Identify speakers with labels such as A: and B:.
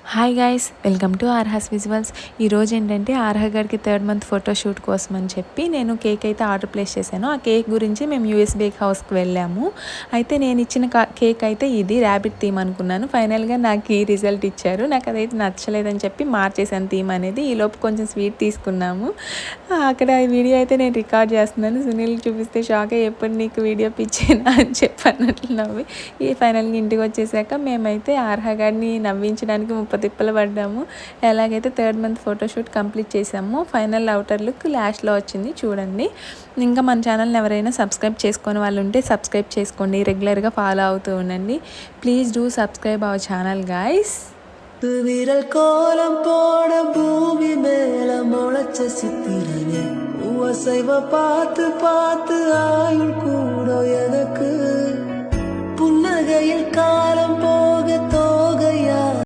A: Hi guys, welcome to Arha's visuals. ఈరోజు ఏంటంటే ఆర్హ గారికి 3rd మంత్ ఫోటోషూట్ కోసం అని చెప్పి నేను కేక్ అయితే ఆర్డర్ ప్లేస్ చేశాను. ఆ కేక్ గురించి మేము యూఎస్ బేక్ హౌస్కి వెళ్ళాము. అయితే నేను ఇచ్చిన కేక్ అయితే ఇది ర్యాబిట్ థీమ్ అనుకున్నాను. ఫైనల్గా నాకు ఈ రిజల్ట్ ఇచ్చారు. నాకు అదైతే నచ్చలేదని చెప్పి మార్చేసాను థీమ్ అనేది. ఈలోపు కొంచెం స్వీట్ తీసుకున్నాము. అక్కడ ఈ వీడియో అయితే నేను రికార్డ్ చేస్తున్నాను. సునీల్ చూపిస్తే షాక్ అయ్యి ఎప్పుడు నీకు వీడియో పిచ్చేనా అని చెప్పన్నట్లు నవ్వి ఈ ఫైనల్గా ఇంటికి వచ్చేసాక మేమైతే ఆర్హ గారిని నవ్వించడానికి తిప్పలు పడ్డాము. ఎలాగైతే 3rd మంత్ ఫోటోషూట్ కంప్లీట్ చేసాము. ఫైనల్ అవుటర్ లుక్ లాస్ట్లో వచ్చింది చూడండి. ఇంకా మన ఛానల్ని ఎవరైనా సబ్స్క్రైబ్ చేసుకొని వాళ్ళు ఉంటే సబ్స్క్రైబ్ చేసుకోండి. రెగ్యులర్గా ఫాలో అవుతూ ఉండండి. Please do subscribe our channel guys.
B: விரல் கோலம் போட பூமி மேல முளைச்ச சித்திரனே உவசைவ பார்த்து பார்த்து ஆயுள் கூட எனக்கு புன்னகையில் காலம் போக